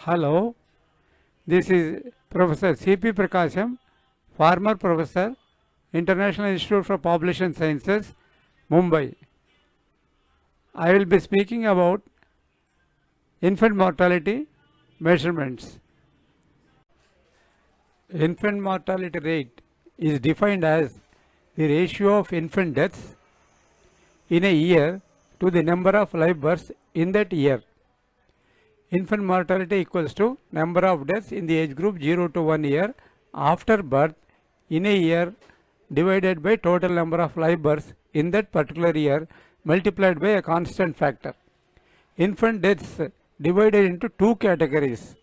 Hello, this is Professor C.P. Prakasham, former professor, International Institute for Population Sciences, Mumbai. I will be speaking about infant mortality measurements. Infant mortality rate is defined as the ratio of infant deaths in a year to the number of live births in that year. Infant mortality equals to number of deaths in the age group 0 to 1 year after birth in a year divided by total number of live births in that particular year multiplied by a constant factor. Infant deaths divided into two categories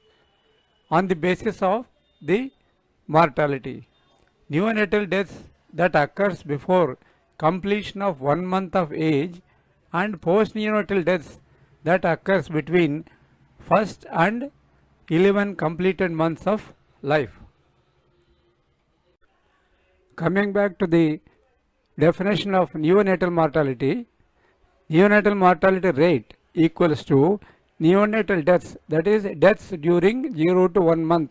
on the basis of the mortality. Neonatal deaths that occurs before completion of 1 month of age and post-neonatal deaths that occurs between first and 11 completed months of life. Coming back to the definition of neonatal mortality rate equals to neonatal deaths, that is deaths during 0 to 1 month,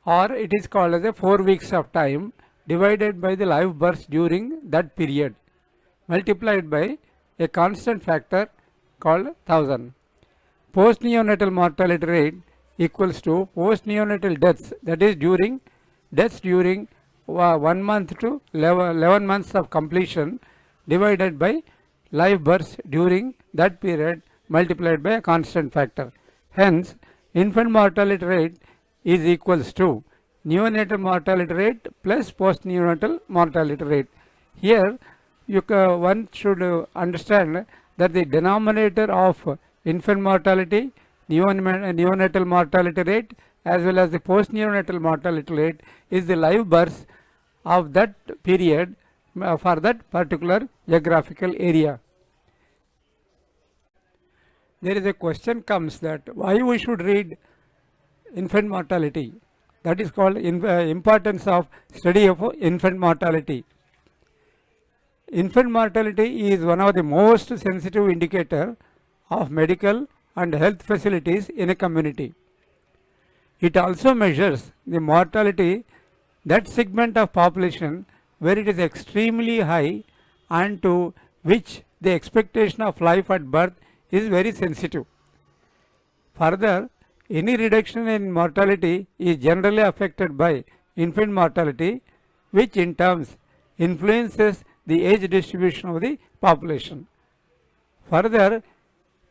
or it is called as a 4 weeks of time, divided by the live births during that period multiplied by a constant factor called 1000. Post-neonatal mortality rate equals to post-neonatal deaths, that is deaths during 1 month to 11 months of completion divided by live births during that period multiplied by a constant factor. Hence, infant mortality rate is equals to neonatal mortality rate plus post-neonatal mortality rate. Here, one should understand that the denominator of infant mortality, neonatal mortality rate as well as the post-neonatal mortality rate is the live births of that period for that particular geographical area. There is a question comes that why we should read infant mortality. That is called importance of study of infant mortality. Infant mortality is one of the most sensitive indicator of medical and health facilities in a community. It also measures the mortality that segment of population where it is extremely high and to which the expectation of life at birth is very sensitive. Further, any reduction in mortality is generally affected by infant mortality, which in turn influences the age distribution of the population. Further,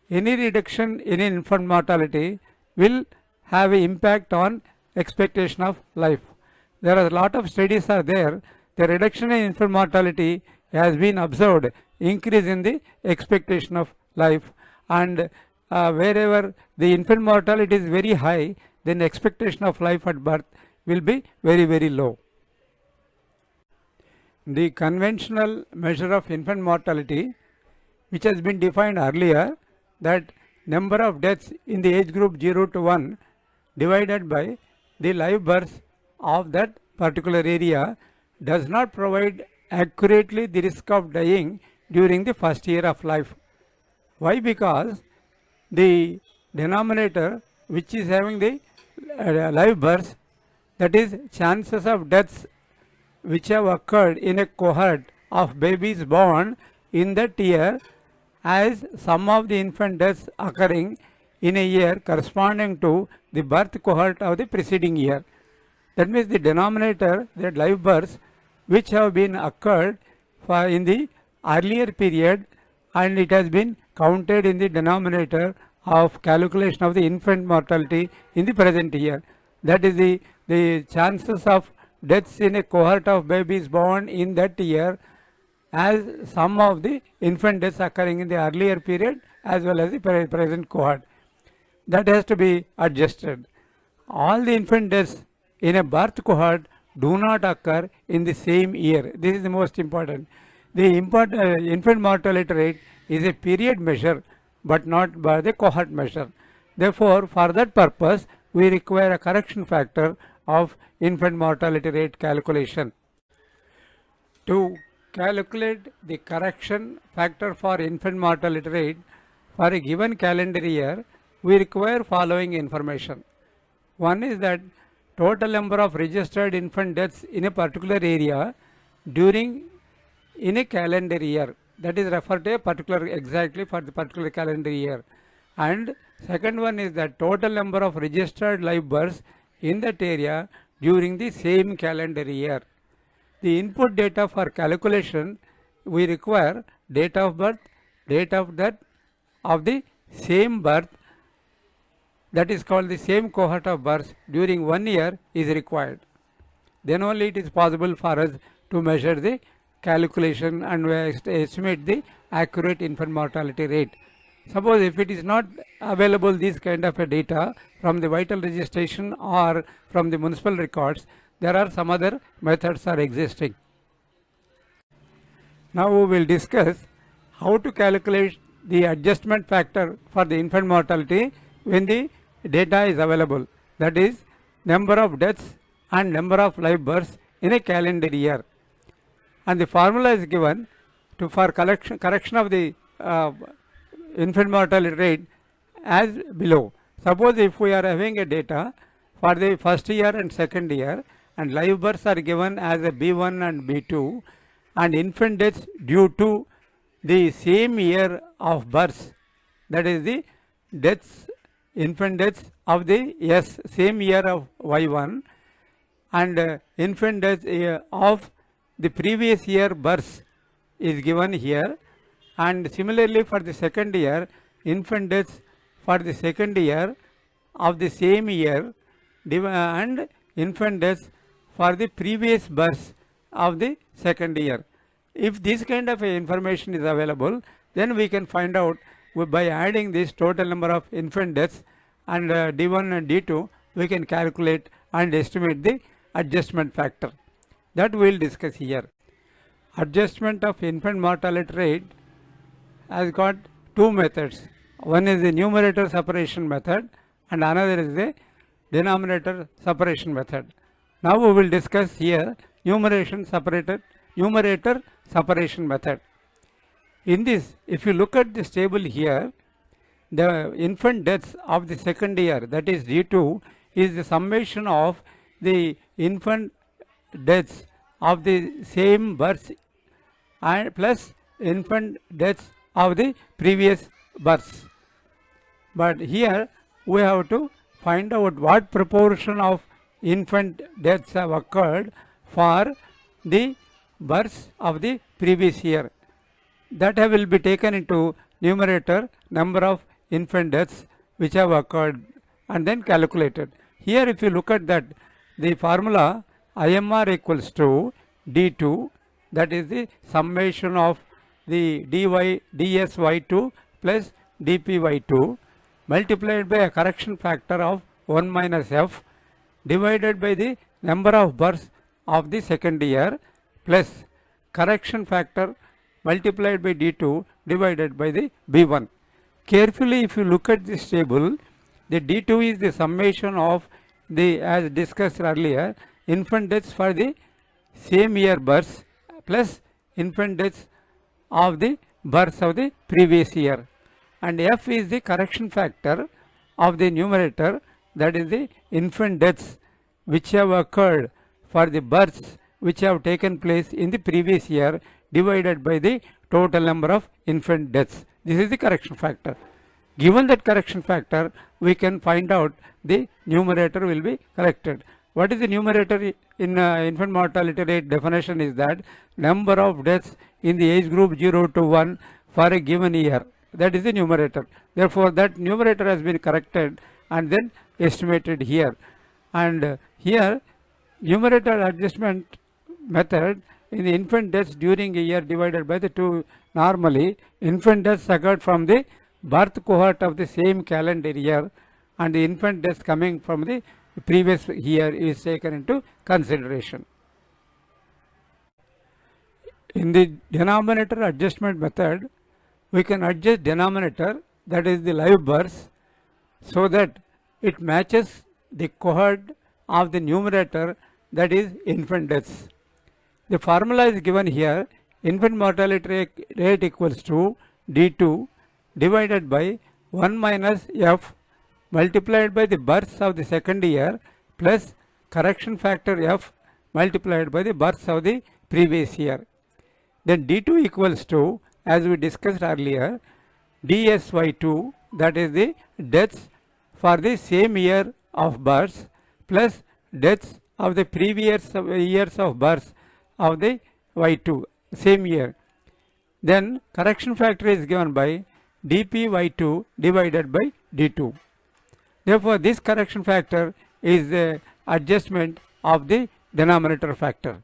any reduction in infant mortality will have an impact on expectation of life. There are a lot of studies are there. The reduction in infant mortality has been observed increase in the expectation of life, and wherever the infant mortality is very high, then expectation of life at birth will be very, very low. The conventional measure of infant mortality, which has been defined earlier, that number of deaths in the age group 0 to 1 divided by the live births of that particular area does not provide accurately the risk of dying during the first year of life. Why? Because the denominator which is having the live births, that is chances of deaths which have occurred in a cohort of babies born in that year as sum of the infant deaths occurring in a year corresponding to the birth cohort of the preceding year. That means the denominator, the live births which have been occurred in the earlier period, and it has been counted in the denominator of calculation of the infant mortality in the present year. That is the chances of deaths in a cohort of babies born in that year as sum of the infant deaths occurring in the earlier period as well as the present cohort. That has to be adjusted. All the infant deaths in a birth cohort do not occur in the same year. This is the most important. The infant mortality rate is a period measure but not by the cohort measure. Therefore, for that purpose, we require a correction factor of infant mortality rate calculation. To calculate the correction factor for infant mortality rate for a given calendar year, we require following information. One is that total number of registered infant deaths in a particular area in a calendar year, that is referred to a particular exactly for the particular calendar year. And second one is that total number of registered live births in that area during the same calendar year. The input data for calculation, we require date of birth, date of death of the same birth, that is called the same cohort of births during 1 year is required. Then only it is possible for us to measure the calculation and estimate the accurate infant mortality rate. Suppose if it is not available this kind of a data from the vital registration or from the municipal records, there are some other methods are existing. Now we will discuss how to calculate the adjustment factor for the infant mortality when the data is available, that is number of deaths and number of live births in a calendar year. And the formula is given for correction of the infant mortality rate as below. Suppose if we are having a data for the first year and second year, and live births are given as a B1 and B2, and infant deaths due to the same year of births, that is the infant deaths of the same year of Y1, and infant deaths of the previous year births is given here. And similarly for the second year, infant deaths for the second year of the same year and infant deaths for the previous births of the second year. If this kind of information is available, then we can find out by adding this total number of infant deaths and D1 and D2, we can calculate and estimate the adjustment factor. That we will discuss here. Adjustment of infant mortality rate has got two methods. One is the numerator separation method and another is the denominator separation method. Now we will discuss here numerator separation method. In this, if you look at this table here, the infant deaths of the second year, that is D2, is the summation of the infant deaths of the same births and plus infant deaths of the previous births. But here we have to find out what proportion of infant deaths have occurred for the births of the previous year. That will be taken into numerator, number of infant deaths which have occurred, and then calculated. Here if you look at that, the formula IMR equals to D2, that is the summation of the DSY2 plus DPY2 multiplied by a correction factor of 1 minus F divided by the number of births of the second year plus correction factor multiplied by D2 divided by the B1. Carefully if you look at this table, the D2 is the summation of the, as discussed earlier, infant deaths for the same year births plus infant deaths of the births of the previous year, and F is the correction factor of the numerator, that is the infant deaths which have occurred for the births which have taken place in the previous year divided by the total number of infant deaths. This is the correction factor. Given that correction factor, we can find out the numerator will be corrected. What is the numerator in infant mortality rate definition is that number of deaths in the age group 0 to 1 for a given year. That is the numerator. Therefore, that numerator has been corrected and then estimated here. And here numerator adjustment method in the infant deaths during a year divided by the 2. Normally, infant deaths occurred from the birth cohort of the same calendar year, and the infant deaths coming from the previous year is taken into consideration. In the denominator adjustment method, we can adjust denominator, that is the live births, so that it matches the cohort of the numerator, that is infant deaths. The formula is given here. Infant mortality rate equals to D2 divided by 1 minus F multiplied by the births of the second year plus correction factor F multiplied by the births of the previous year. Then D2 equals to, as we discussed earlier, DSY2, that is the deaths for the same year of birth plus deaths of the previous years of birth of the Y2, same year. Then correction factor is given by dpy2 divided by d2. Therefore, this correction factor is the adjustment of the denominator factor,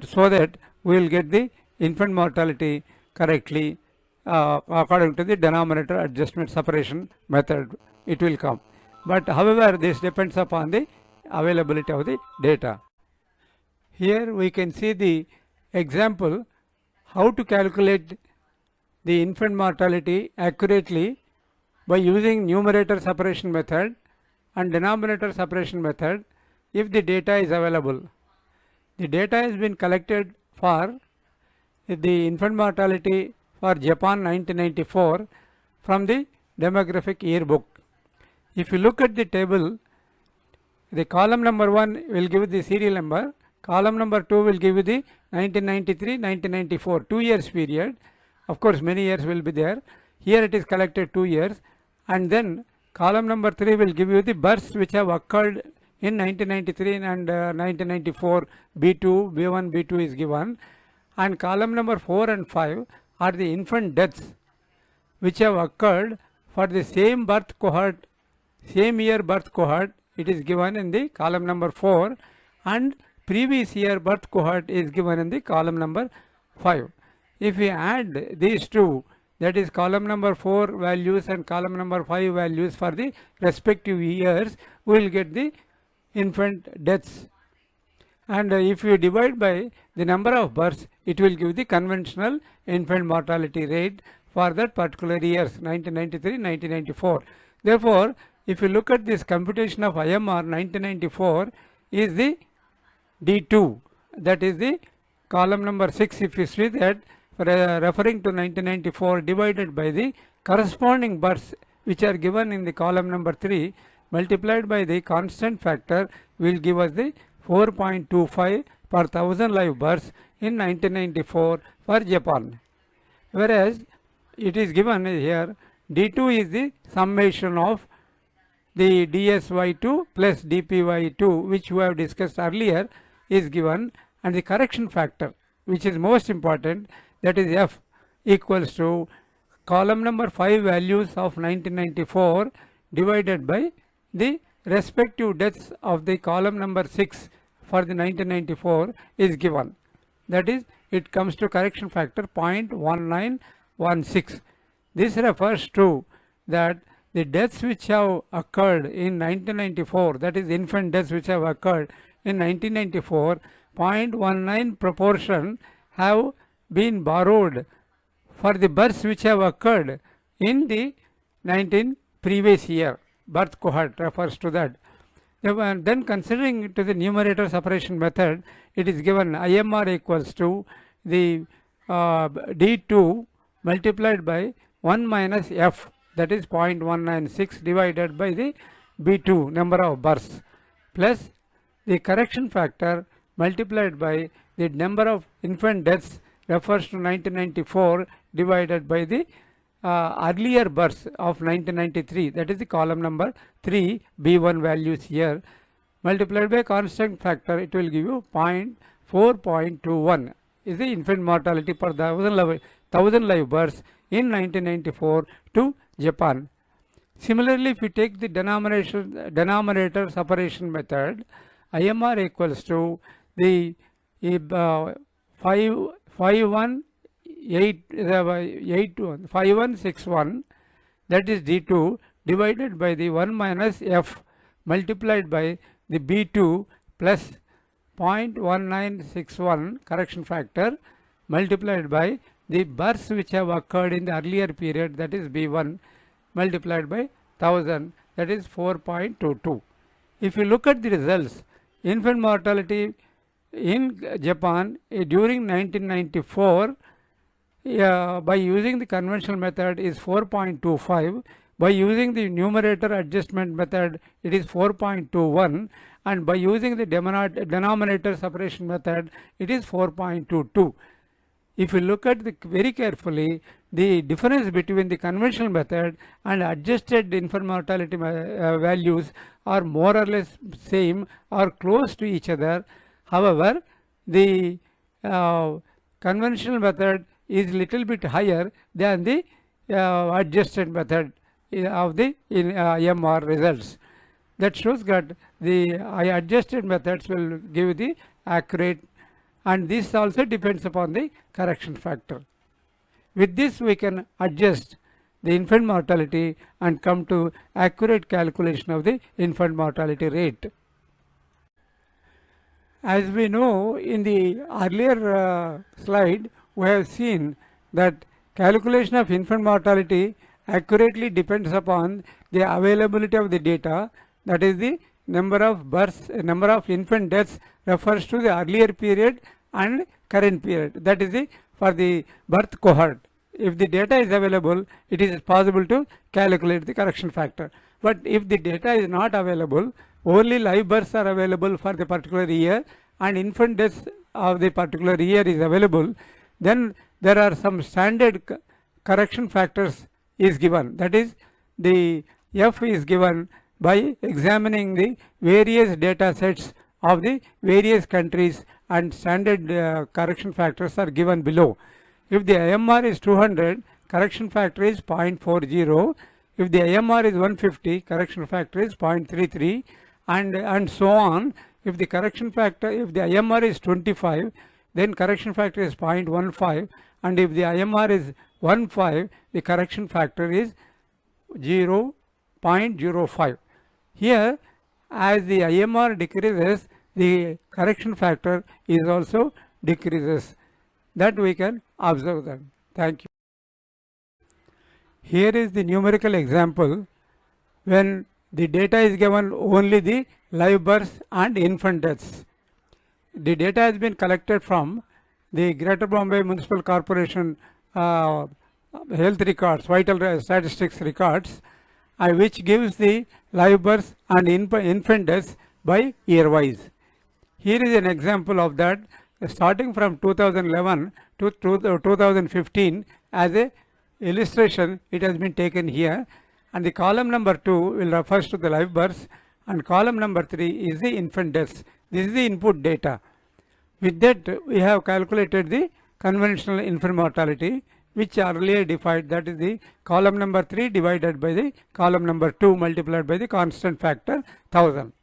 so that we will get the infant mortality correctly according to the denominator adjustment separation method it will come. But however, this depends upon the availability of the data. Here we can see the example how to calculate the infant mortality accurately by using numerator separation method and denominator separation method if the data is available. The data has been collected for the infant mortality for Japan 1994 from the demographic yearbook. If you look at the table, the column number 1 will give the serial number, column number 2 will give you the 1993-1994 2 years period. Of course, many years will be there. Here it is collected 2 years, and then column number 3 will give you the births which have occurred in 1993 and 1994. B2, B1, B2 is given, and column number 4 and 5 are the infant deaths which have occurred for the same birth cohort, same year birth cohort. It is given in the column number 4, and previous year birth cohort is given in the column number 5. If we add these two, that is column number 4 values and column number 5 values for the respective years, we will get the infant deaths. And if you divide by the number of births, it will give the conventional infant mortality rate for that particular years, 1993-1994. Therefore, if you look at this computation of IMR 1994 is the D2, that is the column number 6. If you see that, referring to 1994 divided by the corresponding births which are given in the column number 3 multiplied by the constant factor will give us the 4.25 per 1000 live births in 1994 for Japan. Whereas it is given here D2 is the summation of the DSY2 plus DPY2 which we have discussed earlier is given, and the correction factor which is most important, that is F, equals to column number 5 values of 1994 divided by the respective deaths of the column number 6 for the 1994 is given. That is, it comes to correction factor 0.1916. This refers to that the deaths which have occurred in 1994, that is infant deaths which have occurred in 1994, 0.19 proportion have been borrowed for the births which have occurred in the previous year. Birth cohort refers to that. Then considering to the numerator separation method, it is given IMR equals to the D2 multiplied by 1 minus F, that is 0.196 divided by the B2 number of births plus the correction factor multiplied by the number of infant deaths refers to 1994 divided by the earlier births of 1993, that is the column number 3 B1 values here multiplied by constant factor, it will give you 4.21 is the infant mortality per 1000 live births in 1994 to Japan. Similarly, if you take the denominator separation method, IMR equals to the 5161, that is D2 divided by the 1 minus F multiplied by the B2 plus 0.1961 correction factor multiplied by the births which have occurred in the earlier period, that is B1 multiplied by 1000, that is 4.22. If you look at the results, infant mortality in Japan during 1994 by using the conventional method is 4.25, By using the numerator adjustment method, it is 4.21, and by using the denominator separation method, it is 4.22. If you look at very carefully, the difference between the conventional method and adjusted infant mortality values are more or less same or close to each other. However, the conventional method is little bit higher than the adjusted method of the MR results. That shows that the adjusted methods will give the accurate, and this also depends upon the correction factor. With this we can adjust the infant mortality and come to accurate calculation of the infant mortality rate. As we know, in the earlier slide, we have seen that calculation of infant mortality accurately depends upon the availability of the data, that is the number of births, number of infant deaths refers to the earlier period and current period, that is the for the birth cohort. If the data is available, it is possible to calculate the correction factor. But if the data is not available, only live births are available for the particular year and infant deaths of the particular year is available, then there are some standard correction factors is given. That is, the F is given by examining the various data sets of the various countries, and standard correction factors are given below. If the IMR is 200, correction factor is 0.40. If the IMR is 150, correction factor is 0.33, and so on. If the correction factor, if the IMR is 25, then correction factor is 0.15, and if the IMR is 15, the correction factor is 0.05. Here, as the IMR decreases, the correction factor is also decreases. That we can observe that. Thank you. Here is the numerical example when the data is given only the live births and infant deaths. The data has been collected from the Greater Bombay Municipal Corporation health records, vital statistics records, which gives the live births and infant deaths by year wise. Here is an example of that, starting from 2011 to 2015 as a illustration. It has been taken here, and the column number 2 will refers to the live births, and column number 3 is the infant deaths. This is the input data. With that, we have calculated the conventional infant mortality, which earlier defined, that is the column number 3 divided by the column number 2 multiplied by the constant factor 1000.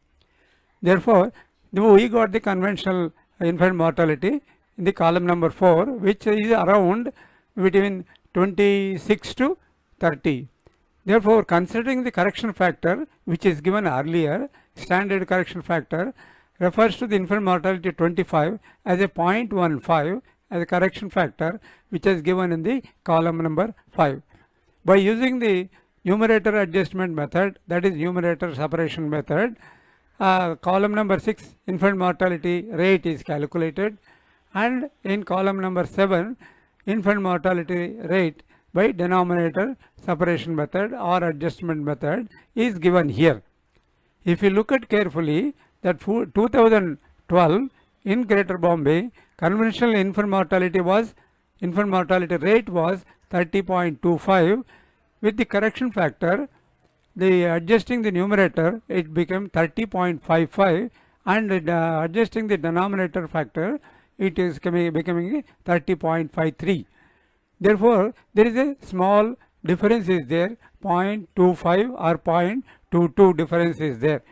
Therefore, we got the conventional infant mortality in the column number 4, which is around between 26 to 30. Therefore, considering the correction factor which is given earlier, standard correction factor refers to the infant mortality 25 as a 0.15 as a correction factor, which is given in the column number 5. By using the numerator adjustment method, that is numerator separation method, column number 6 infant mortality rate is calculated, and in column number 7 infant mortality rate by denominator separation method or adjustment method is given here. If you look at carefully, that 2012 in Greater Bombay, conventional infant mortality rate was 30.25. With the correction factor, adjusting the numerator, it became 30.55, and adjusting the denominator factor, it is becoming 30.53. Therefore, there is a small difference is there, 0.25 or 0.22 difference is there.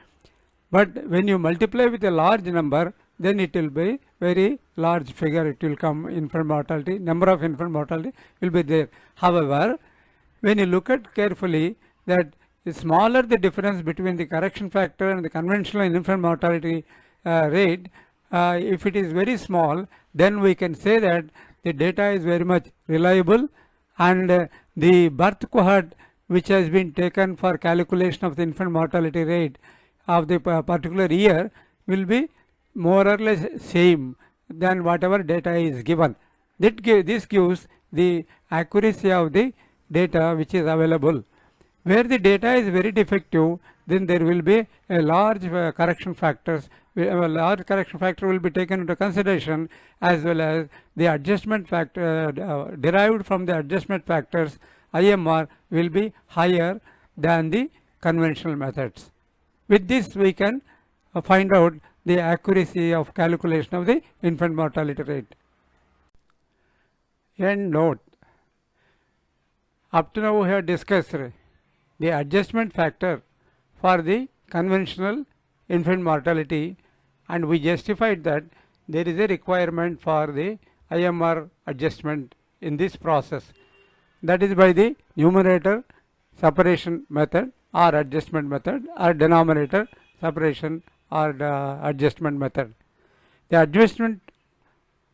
But when you multiply with a large number, then it will be very large figure, it will come infant mortality, number of infant mortality will be there. However, when you look at carefully, that the smaller the difference between the correction factor and the conventional infant mortality rate, if it is very small, then we can say that the data is very much reliable, and the birth cohort which has been taken for calculation of the infant mortality rate of the particular year will be more or less same than whatever data is given. This gives the accuracy of the data which is available. Where the data is very defective, then there will be a large correction factors. A large correction factor will be taken into consideration, as well as the adjustment factor derived from the adjustment factors. IMR will be higher than the conventional methods. With this, we can find out the accuracy of calculation of the infant mortality rate. End note. Up to now we have discussed the adjustment factor for the conventional infant mortality, and we justified that there is a requirement for the IMR adjustment in this process. That is by the numerator separation method or adjustment method, or denominator separation or adjustment method. The adjusted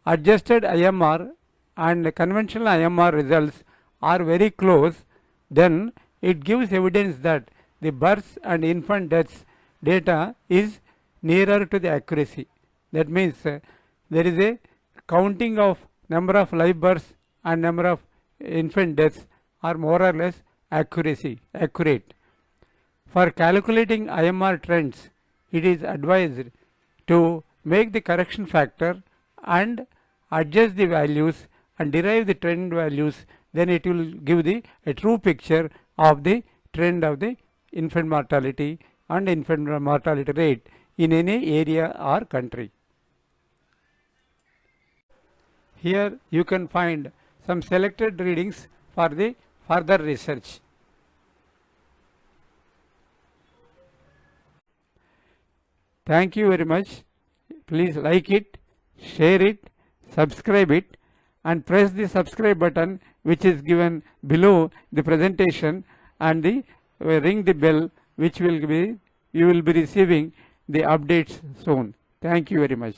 IMR and conventional IMR results are very close, then it gives evidence that the births and infant deaths data is nearer to the accuracy. That means there is a counting of number of live births and number of infant deaths are more or less accurate. For calculating IMR trends, it is advised to make the correction factor and adjust the values and derive the trend values. Then it will give a true picture of the trend of the infant mortality and infant mortality rate in any area or country. Here you can find some selected readings for the further research. Thank you very much. Please like it, share it, subscribe it, and press the subscribe button which is given below the presentation, and ring the bell, which will be you will be receiving the updates soon. Thank you very much.